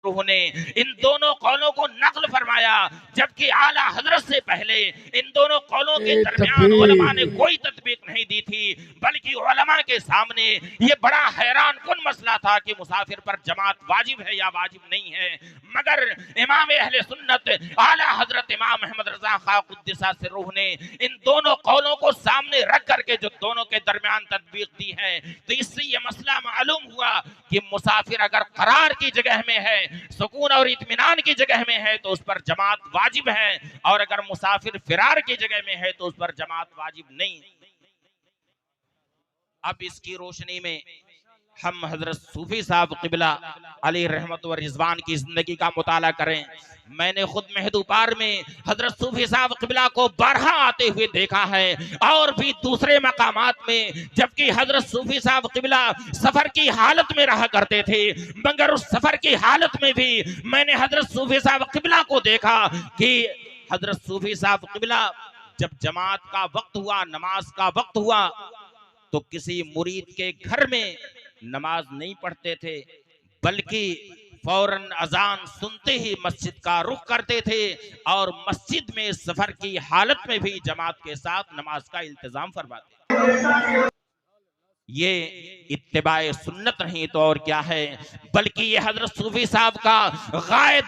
ने इन दोनों कौलों को नकल फरमाया, जबकि आला हजरत से पहले इन दोनों कौलों के दरमियान उलमा ने कोई तत्बीक नहीं दी थी, बल्कि उलमा के सामने ये बड़ा हैरान कुन मसला था कि मुसाफिर पर जमात वाजिब है या वाजिब नहीं है। मगर इमाम अहले सुन्नत आला हजरत इमाम अहमद रजा खां कुद्दसा सिर्रुह ने इन दोनों कौलों को सामने रख करके जो दोनों के दरमियान तत्बीक दी है, तो इससे ये मसला मालूम हुआ कि मुसाफिर अगर करार की जगह में है, सुकून और इत्मीनान की जगह में है, तो उस पर जमात वाजिब है, और अगर मुसाफिर फिरार की जगह में है तो उस पर जमात वाजिब नहीं। अब इसकी रोशनी में हम हजरत सूफी साहब क़िबला अलैहि रहमत व रिज़वान की जिंदगी का मुताला करें। मैंने खुद महदूपार में हजरत सूफी साहब क़िबला को बारहा आते हुए देखा है, और भी दूसरे मकामात में, जबकि हजरत सूफी साहब क़िबला सफर की हालत में रहा करते थे, मगर उस सफर की हालत में भी मैंने हजरत सूफी साहब क़िबला को देखा कि हजरत सूफी साहब क़िबला जब जमात का वक्त हुआ, नमाज का वक्त हुआ, तो किसी मुरीद के घर में नमाज नहीं पढ़ते थे, बल्कि फौरन अजान सुनते ही मस्जिद का रुख करते थे, और मस्जिद में सफर की हालत में भी जमात के साथ नमाज का इंतजाम फरमाते। ये इत्तिबाए सुन्नत नहीं तो और क्या है, बल्कि ये हजरत सूफी साहब का गायब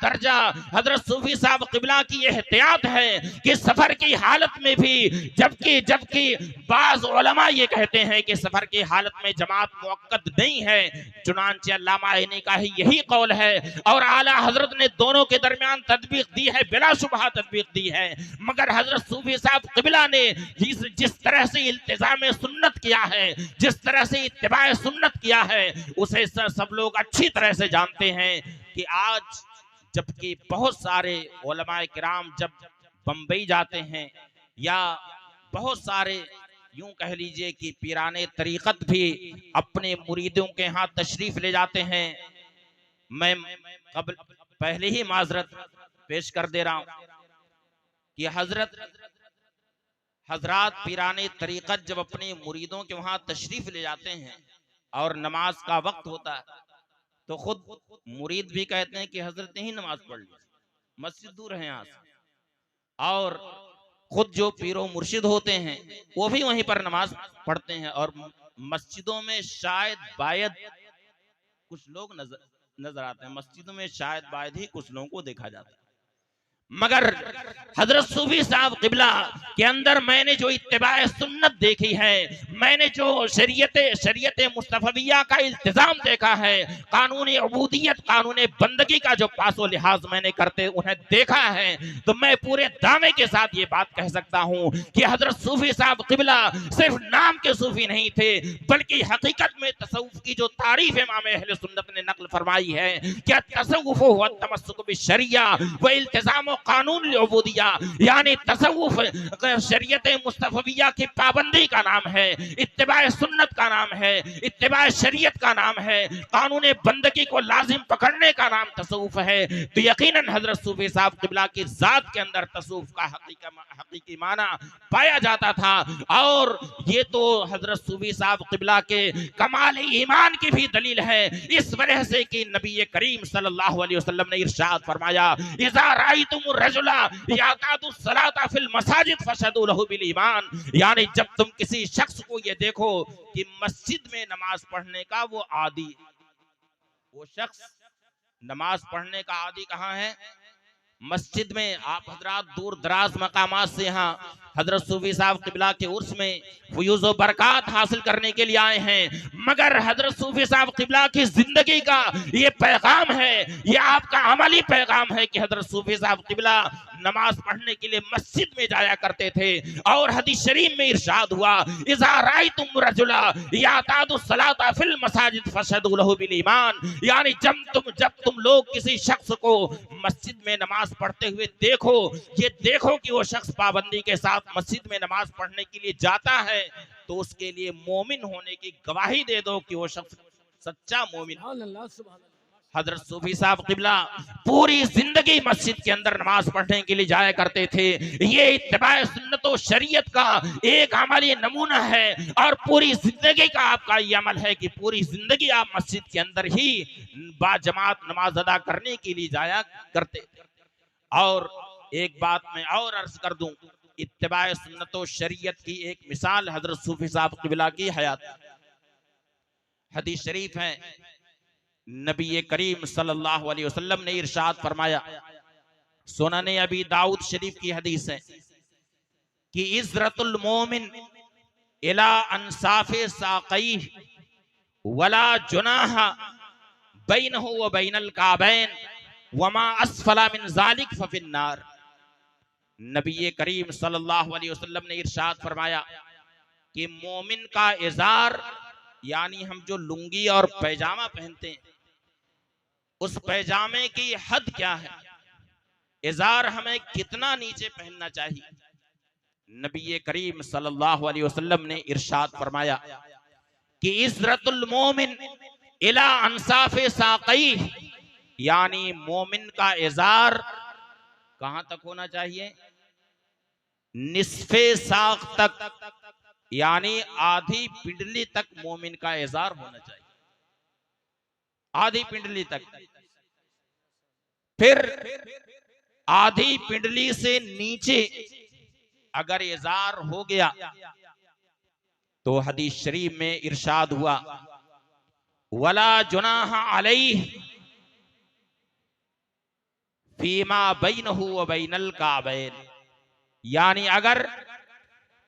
दर्जा हजरत सूफी साहब क़िबला की एहतियात है कि सफर की हालत में भी, जबकि बाज़ उलमा ये कहते हैं कि सफर की हालत में जमात मुअक्कद नहीं है, चुनांचे अल्लामा आइनी का ही यही कौल है, और आला हजरत ने दोनों के दरमियान तदबीक दी है, बिला शुबहा तदबीक दी है। मगर हजरत सूफी साहब क़िबला ने जिस तरह से इल्तिज़ाम सुन्नत किया है, जिस तरह से इत्तिबाए सुन्नत किया है, उसे सब लोग अच्छी तरह से जानते हैं कि आज जबकि बहुत सारे उलमाए किराम जब बंबई जाते हैं, या बहुत सारे यूं कह लीजिए कि पीराने तरीक़त भी अपने मुरीदों के यहाँ तशरीफ ले जाते हैं। मैं पहले ही माजरत पेश कर दे रहा हूं कि हजरात पीराने तरीक़त जब अपने मुरीदों के वहां तशरीफ ले जाते हैं और नमाज का वक्त होता है, तो खुद मुरीद भी कहते हैं कि हजरत ही नमाज पढ़ ली, मस्जिद दूर है यहाँ से, और खुद जो पीरो मुर्शिद होते हैं वो भी वहीं पर नमाज पढ़ते हैं, और मस्जिदों में शायद बायद कुछ लोग नजर आते हैं, मस्जिदों में शायद बायद ही कुछ लोगों को देखा जाता है। मगर हजरत सूफी साहब क़िबला के अंदर मैंने जो इत्तिबाए सुन्नत देखी है, मैंने जो शरीयत मुस्तफ़विया का इल्तिज़ाम देखा है, कानून उबूदियत, कानून बंदगी का जो पासो लिहाज मैंने करते उन्हें देखा है, तो मैं पूरे दावे के साथ ये बात कह सकता हूँ कि हजरत सूफी साहब क़िबला सिर्फ नाम के सूफी नहीं थे, बल्कि हकीकत में तसव्वुफ की जो तारीफ इमाम अहले सुन्नत ने नकल फरमाई है, क्या तसव्वुफ हुआ तमस्सुक बिशरिया व इल्तिज़ाम कानून उबूदिया, यानी तसव्वुफ शरीयत मुस्तफ़विया की पाबंदी का नाम है, इत्तिबाए सुन्नत का नाम है, इत्तिबाए शरीयत का नाम है, कानून बंदगी को लाजिम पकड़ने का नाम तसव्वुफ है। तो यकीनन हजरत सूफी साहब क़िबला की जात के अंदर तसव्वुफ का हकीकी माना पाया जाता था, और ये तो हजरत सूफी साहब क़िबला के कमाल ईमान की भी दलील है, इस वजह से कि नबी करीम सल्लल्लाहु अलैहि वसल्लम ने इरशाद फरमाया, इज़ा राइतुम रजुला याकादु सलाता फिल मसाजिद फशदू लहु बिल ईमान, यानी जब तुम किसी शख्स को ये देखो कि मस्जिद में नमाज पढ़ने का वो आदी, वो शख्स नमाज पढ़ने का आदी कहाँ है? मस्जिद में। आप हजरात दूर दराज मकामात से यहाँ हजरत सूफी साहब क़िबला के उर्स में फयूज़ व बरक़ात हासिल करने के लिए आए हैं, मगर हजरत सूफी साहब क़िबला की जिंदगी का ये पैगाम है, ये आपका अमली पैगाम है कि हजरत सूफी साहब क़िबला नमाज पढ़ने के लिए मस्जिद में जाया करते थे, और हदीस शरीफ में इरशाद हुआ, इज़ा राइतुम रजुला यातादु सलाता फिल मसाजिद फशदू लहु बिल ईमान, यानी जब तुम लोग किसी शख्स को मस्जिद में नमाज पढ़ते हुए देखो, ये देखो कि वो शख्स पाबंदी के साथ मस्जिद में नमाज पढ़ने के लिए जाता है, तो उसके लिए मोमिन होने की गवाही दे दो कि वो शख्स सच्चा मोमिन। हजरत सूफी साहब किबला पूरी जिंदगी मस्जिद के अंदर नमाज पढ़ने के लिए जाया करते थे। ये इत्तिबाए सुन्नत व शरीयत का एक अमली नमूना है और पूरी जिंदगी का आपका ये अमल है कि पूरी जिंदगी आप मस्जिद के अंदर ही बाजमात नमाज अदा करने के लिए जाया करते थे। और एक बात मैं और अर्ज कर दूं, इत्तिबाए सुन्नत व शरीयत की एक मिसाल हजरत सूफी साहब किबला की हयात। हदीस शरीफ है, नबी करीम सल्लल्लाहु अलैहि वसल्लम ने इरशाद फरमाया, सुनन अबी दाऊद शरीफ की हदीस है कि इज़रतुल मोमिन इला अंसाफे साक़ई वला जुनाहा बैनहु व बैनल काबैन वमा अस्फला मिन ज़ालिक फफिन्नार। नबी करीम सल्लल्लाहु अलैहि वसल्लम ने इरशाद फरमाया कि मोमिन का इज़ार यानी हम जो लुंगी और पैजामा पहनते हैं उस पैजामे की हद क्या है, इज़ार हमें कितना नीचे पहनना चाहिए। नबी करीम सल्लल्लाहु अलैहि वसल्लम ने इरशाद फरमाया कि इज़रतुल मोमिन इला अंसाफे साक़ई, यानी मोमिन का इज़ार कहां तक होना चाहिए, निस्फे साक़ तक, यानी आधी पिंडली तक मोमिन का इज़ार होना चाहिए, आधी पिंडली तक। फिर आधी पिंडली से नीचे अगर इज़ार हो गया तो हदीस शरीफ में इरशाद हुआ वला जुनाहा अलैहि फीमा बैनहु व बैनल काबैन, यानी अगर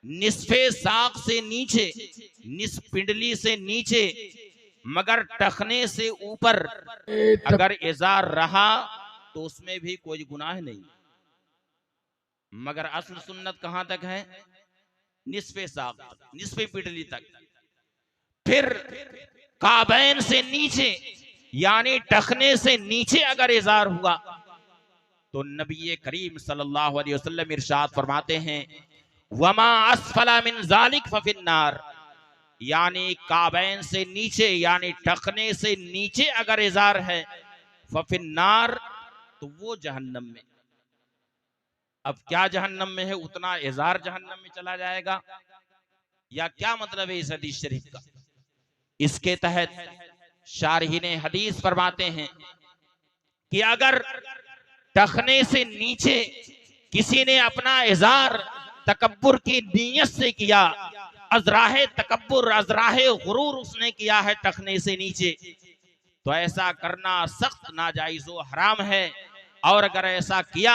निस्फे साक़ से नीचे, निस्फ पिंडली से नीचे मगर टखने से ऊपर अगर इज़ार रहा तो उसमें भी कोई गुनाह नहीं, मगर असल सुन्नत कहां तक है, निस्फे साक़, निस्फे पिंडली तक। फिर काबैन से नीचे यानी टखने से नीचे अगर इज़ार हुआ तो नबी करीम सल्लल्लाहु अलैहि वसल्लम इरशाद फरमाते हैं वमा अस्फला मिन ज़ालिक फफिन्नार, यानी काबैन से नीचे यानी टखने से नीचे अगर इज़ार है फफिन्नार, तो वो जहन्नम में। अब क्या जहन्नम में है, उतना इज़ार जहन्नम में चला जाएगा या क्या मतलब है इस हदीस शरीफ का। इसके तहत शारहीने हदीस फरमाते हैं कि अगर टखने से नीचे किसी ने अपना इज़ार तकब्बुर की नीयत से किया, अज़राहे तकब्बुर, अज़राहे गुरूर उसने किया है टखने से नीचे, तो ऐसा करना सख्त नाजायज़ व हराम है। और अगर ऐसा किया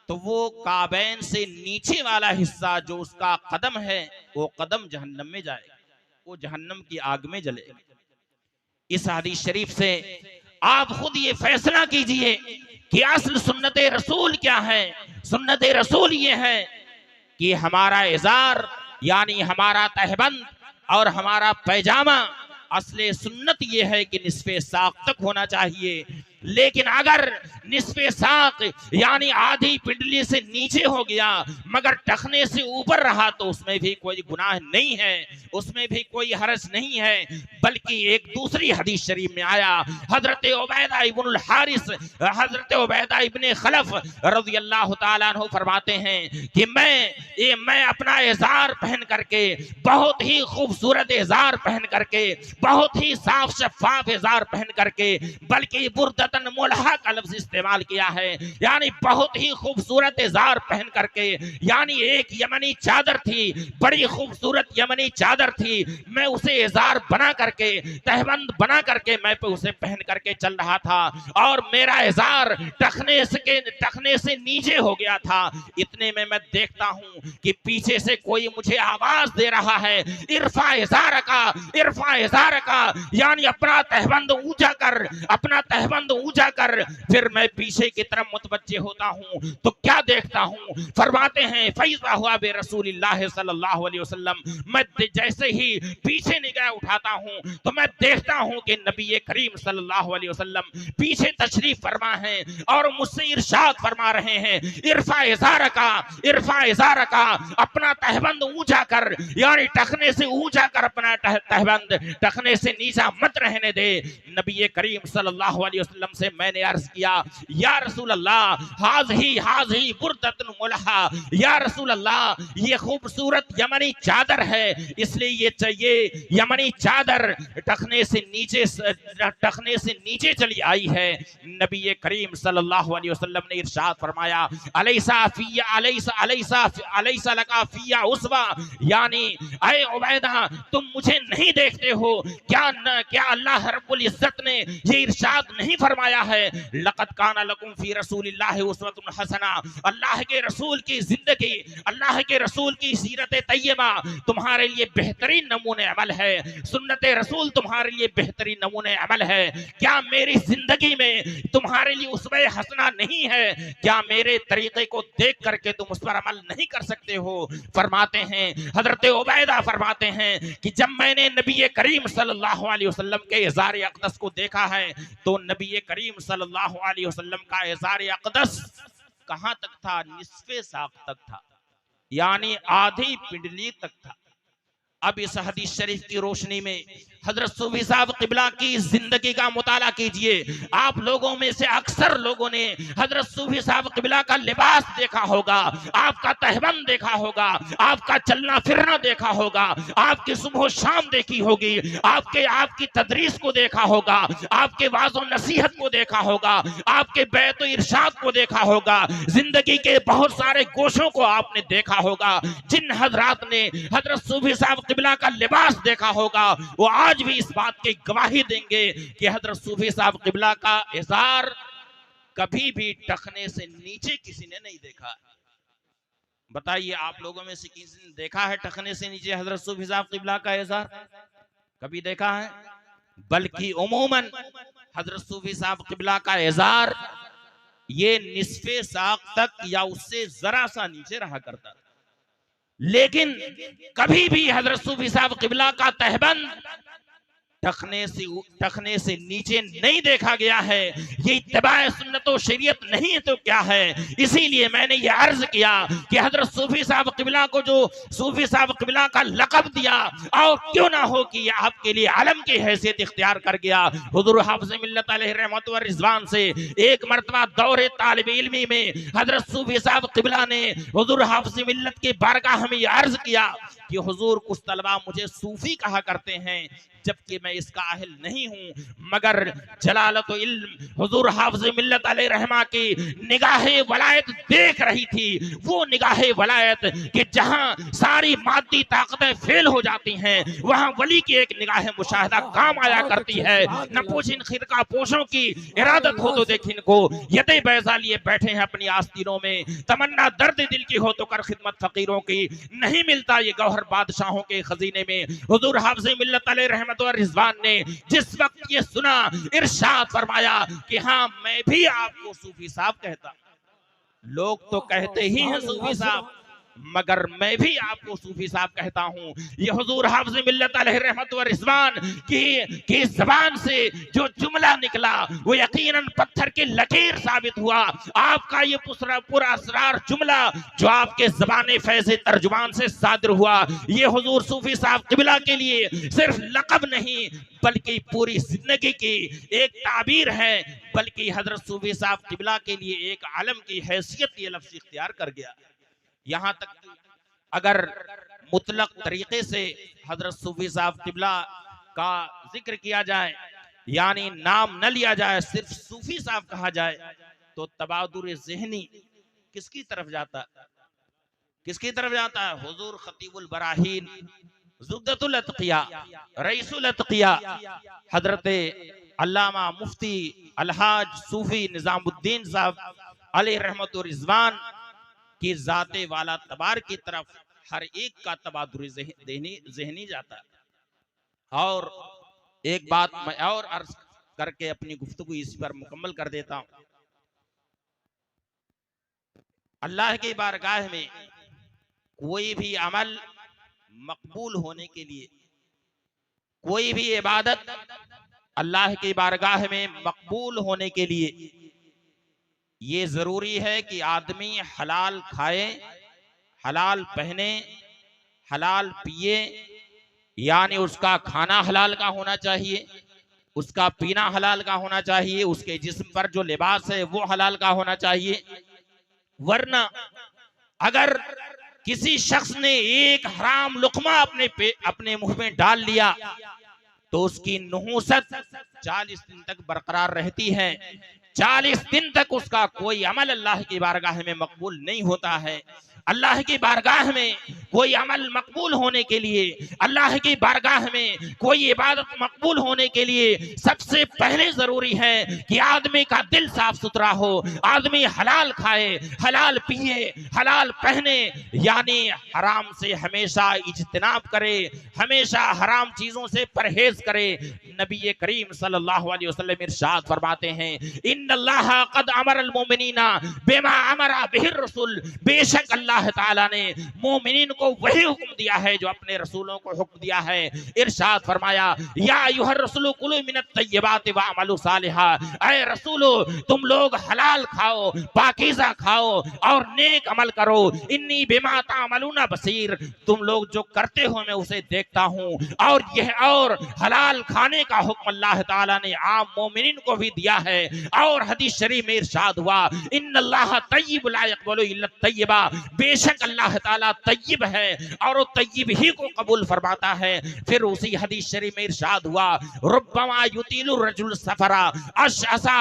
तो वो काबैन से नीचे वाला हिस्सा जो उसका कदम है वो कदम जहन्नम में जाएगा, वो जहन्नम की आग में जलेगा। इस हदीस शरीफ से आप खुद ये फैसला कीजिए कि असल सुन्नत रसूल क्या है। सुन्नत रसूल ये है कि हमारा इज़ार यानी हमारा तहबंद और हमारा पैजामा असले सुन्नत ये है कि निस्फे साक़ तक होना चाहिए। लेकिन अगर निस्फे साक़ यानी आधी पिंडली से नीचे हो गया मगर टखने से ऊपर रहा तो उसमें भी कोई गुनाह नहीं है, उसमें भी कोई हरज नहीं है। बल्कि एक दूसरी हदीस शरीफ में आया, हजरत उबैदा इब्नुल हारिस, हजरत उबैदा इब्ने खलफ रज़ियल्लाहु ताला अन्हु फरमाते हैं कि मैं अपना इज़ार पहन करके, बहुत ही खूबसूरत इज़ार पहन करके, बहुत ही साफ शफाफ इज़ार पहन करके, बल्कि बुर्दतन मुलहा का लफ्ज इस्तेमाल किया है, यानी बहुत ही खूबसूरत इज़ार पहन करके, यानी एक यमनी चादर थी, बड़ी खूबसूरत यमनी चादर थी, मैं उसे इज़ार बना करके, तहबंद बना करके मैं पे उसे पहन करके चल रहा था और मेरा इज़ार टखने से नीचे हो गया था। इतने में मैं देखता हूं कि पीछे से कोई मुझे आवाज दे रहा है, इरफा इज़ार का, इरफा इज़ार का, यानी अपना तहबंद ऊंचा कर, अपना तहबंद ऊंचा कर। फिर मैं पीछे की तरफ मुतवज्जे होता हूँ तो क्या देखता हूँ, फरमाते हैं फैज़ा हुआ बे रसूलिल्लाह सल्लल्लाहु अलैहि वसल्लम, मैं जैसे ही पीछे निगाह उठाता हूँ तो मैं देखता हूँ कि नबी करीम सल्लल्लाहु अलैहि वसल्लम पीछे तशरीफ फरमा है और मुझसे इरशाद फरमा रहे हैं, इरफा इज़ार का, अपना तहबंद ऊंचा कर, यानी टखने से ऊंचा कर अपना तहबंद, टखने से नीचा मत रहने दे। नबी करीम सल्लल्लाहु अलैहि वसल्लम से मैंने अर्ज किया, या रसूल अल्लाह हाज़ही बुर्दतुन मुलहा, या रसूल अल्लाह ये खूबसूरत यमनी चादर है, इसलिए ये चाहिए यमनी चादर टखने से नीचे चली आई है। नबी करीम सल्लल्लाहु अलैहि वसल्लम ने इरशाद फरमाया, अलैसा लका फिया उस्वा, यानी ऐ उबैदा तुम मुझे नहीं देखते हो क्या अल्लाह रब्बुल इज्जत ने ये इरशाद नहीं फरमाया है, लक़द काना लकुम फी रसूलिल्लाहि उस्वतुन हसना, अल्लाह के रसूल की जिंदगी, अल्लाह के रसूल की सीरत तैयबा तुम्हारे लिए बेहतरीन नमूने अमल है, सुन्नत रसूल तुम्हारे लिए बेहतरीन नमूने अमल है। क्या मेरी जिंदगी में तुम्हारे लिए उसवे हसना नहीं है? क्या मेरे तरीके को देख करके तुम उस पर अमल नहीं कर सकते हो? फरमाते हैं हजरत उबैदा फरमाते हैं कि जब मैंने नबी करीम सल्लल्लाहु अलैहि वसल्लम के इज़ार अक़दस को देखा है तो नबी करीम सल्लल्लाहु अलैहि वसल्लम का इज़ार अक़दस कहां तक था? निस्फे साक़ तक था, यानी आधी पिंडली तक था। अब इस हदीस शरीफ की रोशनी में हजरत सूफी साहब क़िबला की जिंदगी का मुताला कीजिए। आप लोगों में से अक्सर लोगों ने हजरत सूफी साहब क़िबला का लिबास देखा होगा, आपका तहबंद देखा होगा, आपका चलना फिरना देखा होगा, आपकी सुबह शाम देखी होगी, आपकी तदरीस को देखा होगा, आपके वाज़ो नसीहत को देखा होगा, आपके बैत इरशाद को देखा होगा, जिंदगी के बहुत सारे गोशों को आपने देखा होगा। जिन हजरात ने हजरत सूफी साहब क़िबला का लिबास देखा होगा वो आज भी इस बात की गवाही देंगे कि हजरत सूफी साहब क़िबला का इज़ार कभी भी टखने से नीचे किसी ने नहीं देखा। बताइए आप लोगों में से किसी ने देखा है टखने से नीचे हजरत सूफी साहब क़िबला का इज़ार? कभी देखा है? बल्कि उमूमन हजरत सूफी साहब क़िबला का इज़ार ये निस्फे साक़ तक या उससे जरा सा नीचे रहा करता, लेकिन कभी भी हजरत सूफी साहब क़िबला का तहबंद टखने से नीचे नहीं देखा गया है। ये इत्तिबाए सुन्नत व शरीयत नहीं है तो क्या है? इसीलिए मैंने ये अर्ज किया कि हजरत सूफी साहब क़िबला को जो सूफी साहब क़िबला का लक़ब दिया, और क्यों ना हो कि यह आपके लिए आलम की हैसियत इख्तियार कर गया। हुज़ूर हाफ़िज़ मिल्लत अलैहि रहमत व रिज़वान से एक मरतबा दौरे तालिब इल्मी में हजरत सूफी साहब क़िबला ने हुज़ूर हाफ़िज़ मिल्लत की बारगाह में यह अर्ज किया कि हुज़ूर कुछ तलबा मुझे सूफी कहा करते हैं, जबकि मैं इसका अहल नहीं हूँ, मगर जलालत इल्म हुज़ूर हाफ़िज़ मिल्लत अलैहि रहमा की निगाहे वलायत देख रही थी। वो निगाहे वलायत कि जहाँ सारी मादी ताकतें फेल हो जाती हैं, वहाँ वली की एक निगाहे मुशाहिदा काम आया करती है। न पूछ इन खिरका पोशों की इरादत हो तो देख इनको यदे बैजा लिए बैठे हैं अपनी आस्तीनों में, तमन्ना दर्द दिल की हो तो कर खिदमत फकीरों की, नहीं मिलता ये गौहर बादशाहों के खजीने में। हुज़ूर हाफ़िज़ मिल्लत अलैहि रहमत व रिज़वान ने जिस वक्त ये सुना, इरशाद फरमाया कि हाँ मैं भी आपको सूफी साहब कहता। लोग तो कहते ही हैं सूफी साहब, मगर मैं भी आपको सूफी साहब कहता हूँ। ये हुज़ूर हाफ़िज़ मिल्लत अलैहि रहमत व रिज़वान की ज़बान से जो जुमला निकला वो यकीनन पत्थर की लकीर साबित हुआ। आपका ये पूरा असरार जुमला जो आपके ज़बान फैज़ तर्जुमान से सादिर हुआ, ये हुज़ूर सूफी साहब क़िबला के लिए सिर्फ लक़ब नहीं बल्कि पूरी जिंदगी की एक ताबीर है, बल्कि हज़रत सूफी साहब क़िबला के लिए एक आलम की हैसियत ये लफ्ज़ इख्तियार कर गया। यहाँ तक अगर मुतलक तरीके से हजरत सूफी साहब क़िबला का जिक्र किया जाए, यानी नाम न लिया जाए, सिर्फ सूफी साहब कहा जाए, तो तबादुर ज़हनी किसकी तरफ जाता है? किसकी तरफ जाता है? हुजूर खतीबुल बराहीन, ज़ुब्दतुल अत्क़िया, रईसुल अत्क़िया, हजरत अल्लामा मुफ्ती अलहाज सूफी निज़ामुद्दीन साहब अलैहि रहमत व रिज़वान की ज़ाते वाला तबार की तरफ हर एक का तबादुर ज़हनी जाता है। और एक बात मैं और अर्ज करके अपनी गुफ्तगू इस पर मुकम्मल कर देता हूं। अल्लाह की बारगाह में कोई भी अमल मकबूल होने के लिए, कोई भी इबादत अल्लाह की बारगाह में मकबूल होने के लिए ये जरूरी है कि आदमी हलाल खाए, हलाल पहने, हलाल पिए, यानी उसका खाना हलाल का होना चाहिए, उसका पीना हलाल का होना चाहिए, उसके जिस्म पर जो लिबास है वो हलाल का होना चाहिए। वरना अगर किसी शख्स ने एक हराम लुकमा अपने मुंह में डाल लिया तो उसकी नहुसत 40 दिन तक बरकरार रहती है। 40 दिन तक उसका कोई अमल अल्लाह की बारगाह में मकबूल नहीं होता है। अल्लाह की बारगाह में कोई अमल मकबूल होने के लिए, अल्लाह की बारगाह में कोई इबादत मकबूल होने के लिए सबसे पहले जरूरी है कि आदमी का दिल साफ सुथरा हो, आदमी हलाल खाए, हलाल पिए, हलाल पहने, यानी हराम से हमेशा इज्तिनाब करे, हमेशा हराम चीजों से परहेज करे। नबी करीम सल्लल्लाहु अलैहि वसल्लम इरशाद फरमाते हैं, इन्नल्लाह क़द अमरल मुमिनीना बिमा अमरा बिहिर रसूल, बेशक अल्लाह ताला ने मोमिनीन को वही हुक्म दिया है जो अपने रसूलों को हुक्म दिया है। इरशाद फरमाया, या अय्युहर रसूलु कुलू मिनत तय्यबाति व अमलु सालिहा, ऐ रसूलो तुम लोग हलाल खाओ, पाकीज़ा खाओ और नेक अमल करो। इन्नी बिमा तामलूना बसीर, तुम लोग जो करते हो मैं उसे देखता हूँ। और हलाल खाने का हुक्म अल्लाह ताला ने आम मोमिनीन को भी दिया है। और हदीस शरीफ में इरशाद हुआ, इन्नल्लाह तय्यिब ला यक़बलु इल्ला तय्यिबा, बेशक अल्लाह ताला तय्यिब है और वो तय्यिब ही को कबूल फरमाता है। फिर उसी हदीस शरीफ में इरशाद हुआ, रुब्बमा युतीलु रजुल सफरा अशअसा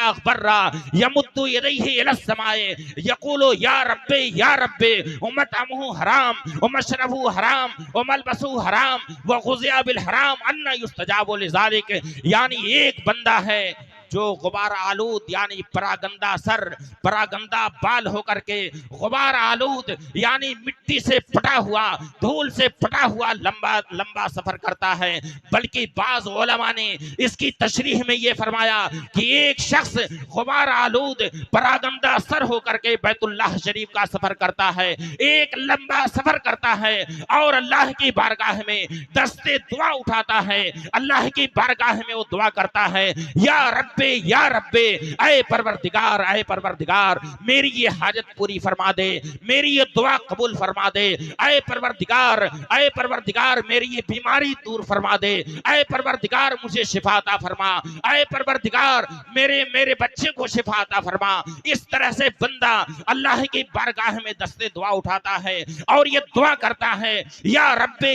अखबर्रा यमुद्दु यदैहि इला समाए यक़ूलु या रब्बे उम्मतहु हराम व मशरबु हराम व मलबसु हराम व गुज़िया बिल हराम अन्ना युस्तजाबु लिज़ालिक। यानी एक बंदा है जो गुबार आलूद यानी परागंदा सर, परागंदा बाल होकर के गुबार आलूद यानी मिट्टी से पटा हुआ, धूल से पटा हुआ लंबा लंबा सफर करता है। बल्कि बाज उलमा ने इसकी तशरीह में ये फरमाया कि एक शख्स गुबार आलूद परागंदा सर होकर के बैतुल्लाह शरीफ का सफर करता है, एक लंबा सफर करता है और अल्लाह की बारगाह में दस्ते दुआ उठाता है। अल्लाह की बारगाह में वो दुआ करता है, या रब्बे ऐ परवरदिगार मेरी ये हाजत पूरी फरमा दे, मेरी ये दुआ कबूल फरमा दे। ऐ परवरदिगार मेरी ये बीमारी दूर फरमा दे। ऐ परवरदिगार मुझे शिफा अता फरमा। ऐ परवरदिगार मेरे बच्चे को शिफा अता फरमा। इस तरह से बंदा अल्लाह की बारगाह में दस्ते दुआ उठाता है और ये दुआ करता है, या रब्बे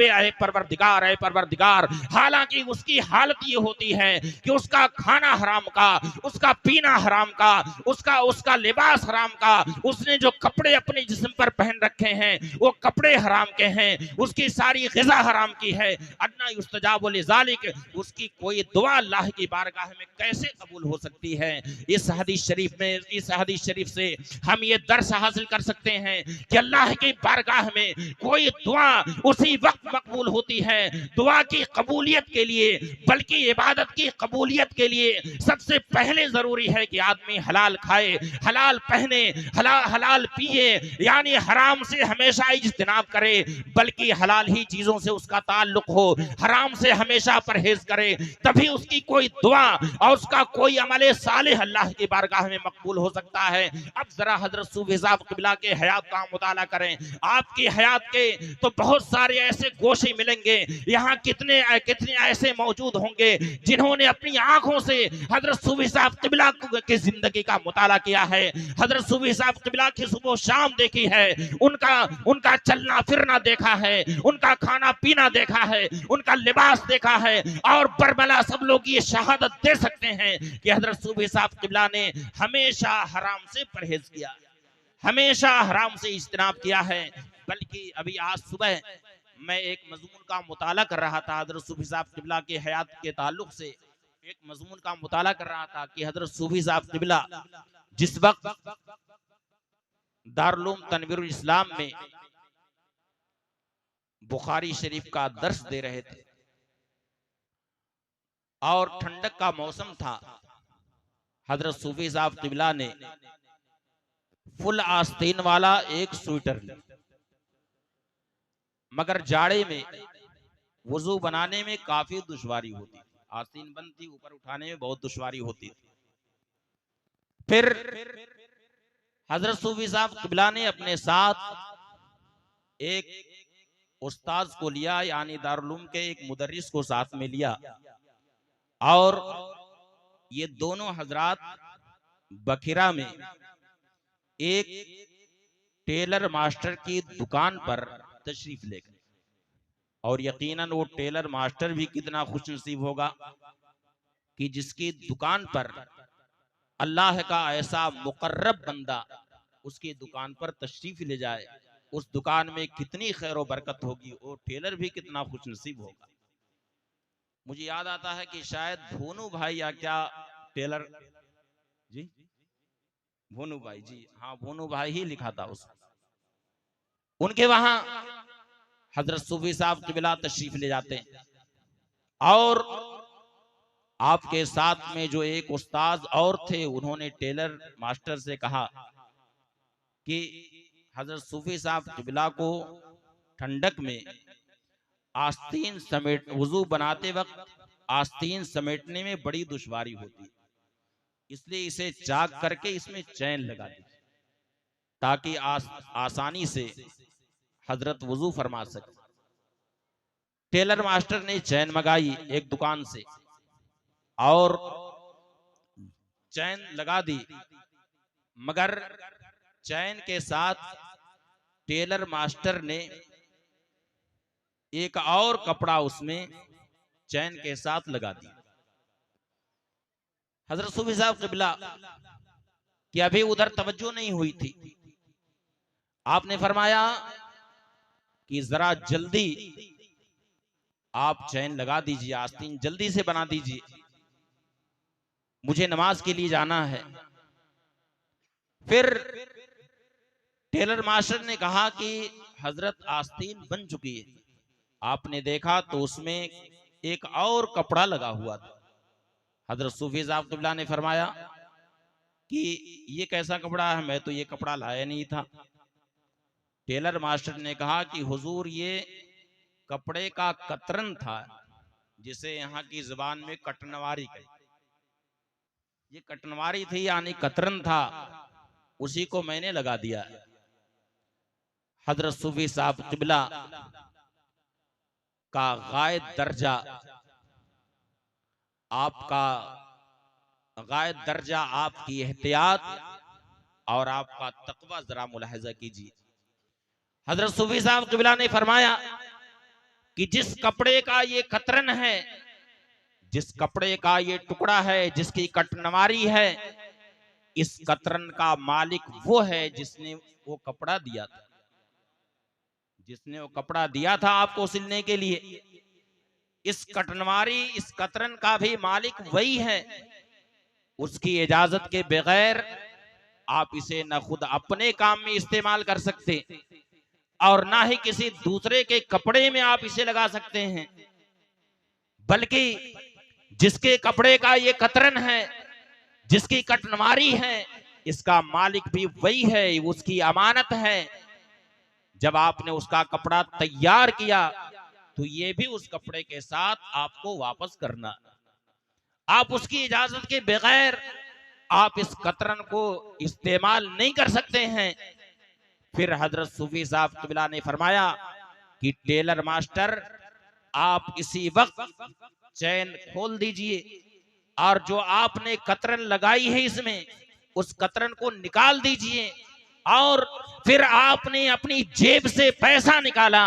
ऐ परवरदिगार। हालांकि उसकी हालत ये होती है कि उसका खाना हराम का, उसका पीना हराम का, उसका लिबास हराम का, उसने जो कपड़े अपने जिस्म पर पहन रखे हैं वो कपड़े हराम के हैं, उसकी सारी ग़िज़ा हराम की है। अन्ना युस्तजाबु लिज़ालिक, उसकी कोई दुआ अल्लाह की बारगाह में कैसे कबूल हो सकती है। इस हदीस शरीफ से हम ये दर्स हासिल कर सकते हैं कि अल्लाह की बारगाह में कोई दुआ उसी वक्त मकबूल होती है। दुआ की कबूलियत के लिए, बल्कि इबादत की कबूलियत के लिए सबसे पहले जरूरी है कि आदमी हलाल खाए, हलाल पहने, हलाल पिए, यानी हराम से हमेशा इज्तिनाब करे, बल्कि हलाल ही चीजों से उसका ताल्लुक हो, हराम से हमेशा परहेज करे। तभी उसकी कोई दुआ और उसका कोई अमले सालेह अल्लाह की बारगाह में मकबूल हो सकता है। अब जरा हजरत सूफी साहब क़िबला के हयात का मुताला करें। आपकी हयात के तो बहुत सारे ऐसे गोशे मिलेंगे, यहाँ कितने ऐसे मौजूद होंगे जिन्होंने अपनी आंखों से हजरत सूफी साहब क़िबला की जिंदगी का मुताला किया है, हजरत सूफी साहब क़िबला की सुबह शाम देखी है, उनका चलना फिरना देखा है, उनका खाना पीना देखा है, उनका लिबास देखा है। और बरबला सब लोग ये शहादत दे सकते हैं कि हजरत सूफी साहब क़िबला ने हमेशा हराम से परहेज किया, हमेशा हराम से इज्तिनाब किया है। बल्कि अभी आज सुबह मैं एक मजमून का मुताला कर रहा था, हजरत सूफी साहब क़िबला के हयात के ताल्लुक से एक मजमून का मुताला कर रहा था कि हजरत सूफी साहब क़िबला जिस वक्त दारुल उलूम तनवीरुल इस्लाम में बुखारी शरीफ का दर्स दे रहे थे, और ठंडक का मौसम था। हजरत सूफी साहब किबला ने फुल आस्तीन वाला एक स्वेटर लिया, मगर जाड़े में वजू बनाने में काफी दुश्वारी होती थी। आस्तीन बंद थी, ऊपर उठाने में बहुत दुश्वारी होती थी। फिर हजरत सूफी साहब किबला ने अपने साथ एक उस्ताद को लिया, यानी दारुल उलूम के एक मुदर्रिस को साथ में लिया, और ये दोनों हजरात बखिरा में एक टेलर मास्टर की दुकान पर तशरीफ ले गए। और यकीनन वो टेलर मास्टर भी कितना खुश नसीब होगा कि जिसकी दुकान पर अल्लाह का ऐसा मुकर्रब बंदा उसकी दुकान पर तशरीफ ले जाए। उस दुकान में कितनी खैर बरकत होगी, वो टेलर भी कितना खुश नसीब होगा। मुझे याद आता है कि शायद भोनू भाई या क्या टेलर जी, भोनू भाई जी, हाँ भोनू भाई ही लिखा था उस, उनके वहां हजरत सूफी साहब किबला तशरीफ ले जाते हैं, और आपके साथ में जो एक उस्ताद और थे, उन्होंने टेलर मास्टर से कहा कि हजरत सूफी साहब किबला को ठंडक में आस्तीन समेट, वुजू बनाते वक्त आस्तीन समेटने में बड़ी दुश्वारी होती है, इसलिए इसे चाक करके इसमें चैन लगा दीजिए ताकि आसानी से हजरत वुजू फरमा सके। टेलर मास्टर ने चैन मंगाई एक दुकान से और चैन लगा दी, मगर चैन के साथ टेलर मास्टर ने एक और कपड़ा उसमें चैन के साथ लगा दिया। हजरत सूफी साहब किबला कि अभी उधर तवज्जो नहीं हुई थी, आपने फरमाया कि जरा जल्दी आप चैन लगा दीजिए, आस्तीन जल्दी से बना दीजिए, मुझे नमाज के लिए जाना है। फिर टेलर मास्टर ने कहा कि हजरत आस्तीन बन चुकी है। आपने देखा तो उसमें एक और कपड़ा लगा हुआ था। हजरत सूफी साहब किबला ने फरमाया कि ये कैसा कपड़ा है, मैं तो ये कपड़ा लाया नहीं था। टेलर मास्टर ने कहा कि हुजूर ये कपड़े का कतरन था, जिसे यहाँ की जुबान में कटनवारी कहते, ये कटनवारी थी यानी कतरन था, उसी को मैंने लगा दिया। हजरत सूफी साहब किबला का गायद दर्जा, आपका गायद दर्जा, आपकी एहतियात और आपका तकवा जरा मुलाहिजा कीजिए। हजरत सूफी साहब किबला ने फरमाया कि जिस कपड़े का ये कतरन है, जिस कपड़े का ये टुकड़ा है, जिसकी कटनवारी है, इस कतरन का मालिक वो है जिसने वो कपड़ा दिया था, जिसने वो कपड़ा दिया था आपको सिलने के लिए। इस कटनवारी, इस कतरन का भी मालिक वही है। उसकी इजाजत के बगैर आप इसे न खुद अपने काम में इस्तेमाल कर सकते और ना ही किसी दूसरे के कपड़े में आप इसे लगा सकते हैं, बल्कि जिसके कपड़े का ये कतरन है, जिसकी कटनवारी है, इसका मालिक भी वही है, उसकी अमानत है। जब आपने उसका कपड़ा तैयार किया तो ये भी उस कपड़े के साथ आपको वापस करना। आप उसकी इजाजत के बगैर आप इस कतरन को इस्तेमाल नहीं कर सकते हैं। फिर हजरत सूफी साहब किबला ने फरमाया कि टेलर मास्टर आप इसी वक्त चैन खोल दीजिए और जो आपने कतरन लगाई है इसमें, उस कतरन को निकाल दीजिए। और फिर आपने अपनी जेब से पैसा निकाला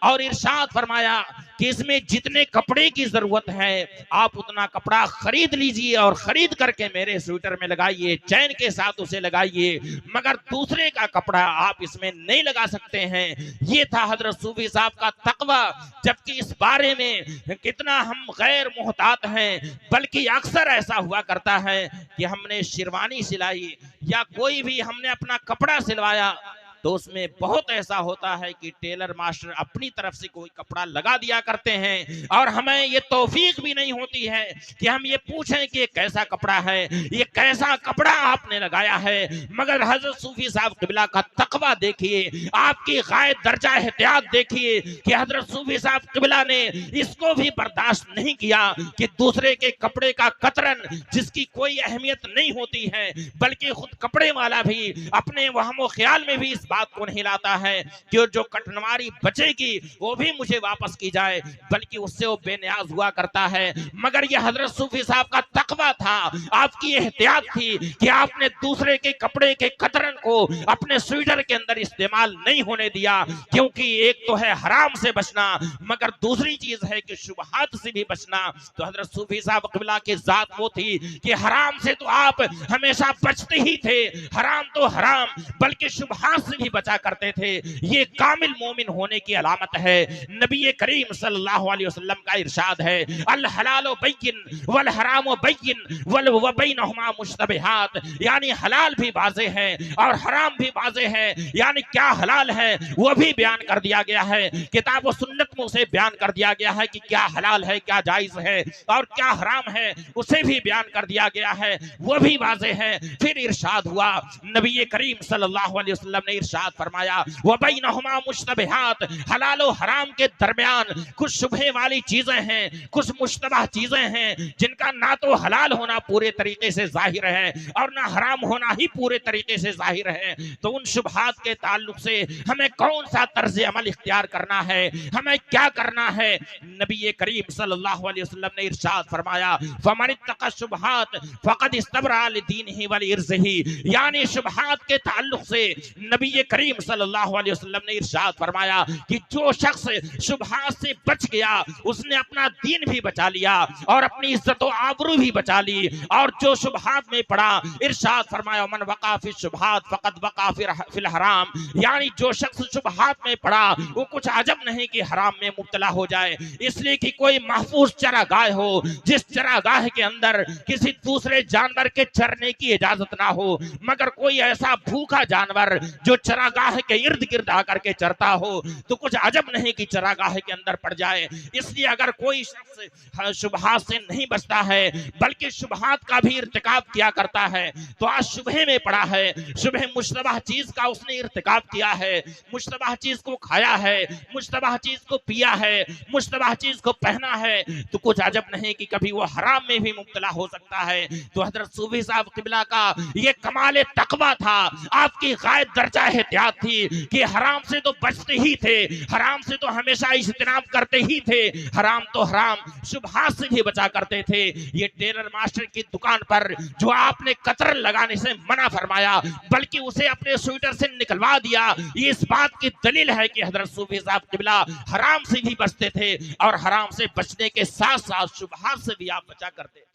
और इरशाद फरमाया कि इसमें जितने कपड़े की जरूरत है आप उतना कपड़ा खरीद लीजिए और खरीद करके मेरे स्वेटर में लगाइए, चैन के साथ उसे लगाइए, मगर दूसरे का कपड़ा आप इसमें नहीं लगा सकते हैं। ये था हजरत सूफी साहब का तकवा। जबकि इस बारे में कितना हम गैर मुहतात हैं, बल्कि अक्सर ऐसा हुआ करता है कि हमने शेरवानी सिलाई या कोई भी हमने अपना कपड़ा सिलवाया, तो उसमें बहुत ऐसा होता है कि टेलर मास्टर अपनी तरफ से कोई कपड़ा लगा दिया करते हैं और हमें ये तौफीक भी नहीं होती है कि हम ये पूछें कि ये कैसा कपड़ा है, ये कैसा कपड़ा आपने लगाया है। मगर हजरत सूफी साहब क़िबला का तकवा देखिए, आपकी गायब दर्जा एहतियात देखिए कि हजरत सूफी साहब क़िबला ने इसको भी बर्दाश्त नहीं किया कि दूसरे के कपड़े का कतरन, जिसकी कोई अहमियत नहीं होती है, बल्कि खुद कपड़े वाला भी अपने वहमो ख्याल में भी इस बात को नहीं लाता है कि जो कटनवारी बचेगी वो भी मुझे वापस की जाए, बल्कि उससे वो बेनियाज हुआ करता है। मगर ये हजरत सूफी साहब का तकवा था, आपकी एहतियात थी कि आपने दूसरे के कपड़े के कतरन को अपने स्वेटर के अंदर इस्तेमाल नहीं होने दिया, क्योंकि एक तो है हराम से बचना, मगर दूसरी चीज है कि शुबहात से भी बचना। तो हजरत सूफी साहब क़िबला की जात वो थी कि हराम से तो आप हमेशा बचते ही थे, हराम तो हराम, बल्कि शुबहात से भी बचा करते थे। ये कामिल मोमिन होने की अलामत है। नबी करीम सल्लल्लाहु अलैहि वसल्लम का इरशाद है, अल हलाल बैयिन वल हराम बैयिन वल बैनहुमा मुश्तबिहात, यानी हलाल भी वाज़े है और हराम भी वाज़े है। यानी क्या हलाल है वो भी बयान कर दिया गया है, किताब और सुन्नत में उसे बयान कर दिया गया है कि क्या हलाल है, क्या जायज है, और क्या हराम है उसे भी बयान कर दिया गया है, वो भी वाज़े है। फिर इरशाद हुआ, नबी करीम सल्लल्लाहु अलैहि वसल्लम ने इरशाद फरमाया, व बैनहुमा मुश्तबिहात, हलाल और हराम के दरमियान कुछ शुबहे वाली चीजें हैं, कुछ मुश्तबह चीजें हैं जिनका ना तो हलाल होना पूरे तरीके से जाहिर है और ना हराम होना ही पूरे तरीके से जाहिर है। तो उन शुबहात के ताल्लुक से हमें कौन सा तर्ज अमल इख्तियार करना है, हमें क्या करना है। नबी करीम सल्लल्लाहु अलैहि वसल्लम ने इरशाद फरमाया, फमन इत्तका शुबहात फक़द इस्तबरा लिदीनिही व लिइर्ज़िही, यानी शुबहात के ताल्लुक से नबी करीम सल्लल्लाहु अलैहि वसल्लम ने इरशाद फरमाया कि जो शख्स शुबहात से बच गया उसने अपना दीन भी बचा लिया और अपनी इज्जत और आबरू भी बचा ली। और जो शुबहात में पड़ा, इरशाद फरमाया, मन वक़ा फी शुबहात फ़क़द वक़ा फिल हराम, यानी जो शख्स शुबहात में पड़ा वो कुछ अजब नहीं कि हराम में मुब्तला हो जाए। इसलिए कि कोई महफूज चरागाह हो, जिस चरागाह के अंदर किसी दूसरे जानवर के चरने की इजाजत ना हो, मगर कोई ऐसा भूखा जानवर जो चरागाह के इर्द गिर्द आकर के चरता हो, तो कुछ अजब नहीं कि चरागाह के अंदर पड़ जाए। इसलिए अगर कोई शख्स शुबहात से नहीं बचता है बल्कि शुबहात का भी इर्तिकाब किया करता है, तो आज शुबहे में पड़ा है, शुबह मुश्तबह चीज का उसने इर्तिकाब किया है, मुश्तबह चीज को खाया है, मुश्तबह चीज को पिया है, मुश्तबह चीज को पहना है, तो कुछ अजब नहीं कि कभी वो हराम में भी मुब्तला हो सकता है। तो हजरत सूफी साहब क़िबला का ये कमाल तकवा था, आपकी गायब दर्जा एहतियात थी कि हराम से तो बचते ही थे, हराम से तो हमेशा इज्तिनाब करते ही थे, हराम तो हराम, शुबहात से भी बचा करते थे। ये टेलर मास्टर की दुकान पर जो आपने कतरन लगाने से मना फरमाया बल्कि उसे अपने स्वेटर से निकलवा दिया, ये इस बात की दलील है कि हजरत सूफी साहब क़िबला हराम से भी बचते थे और हराम से बचने के साथ साथ शुबहात से भी आप बचा करते।